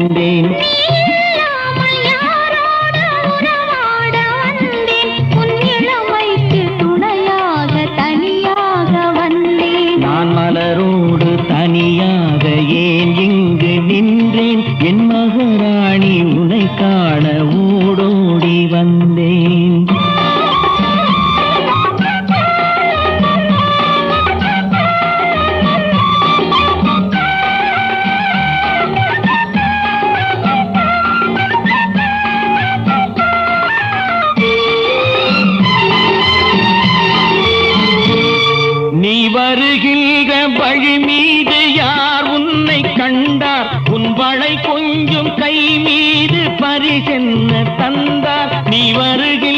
வந்தேன். நான் மலரோடு தனியாக ஏன் இங்கு நின்றேன்? என் மகாராணி உன்னை காண ஓடோடி வந்தேன். நீ வருகின்ற வழி மீது யார் உன்னை கண்டார்? உன் வளை கொஞ்சம் கை மீது பரிசென்ன தந்தார்? நீ வருகின்ற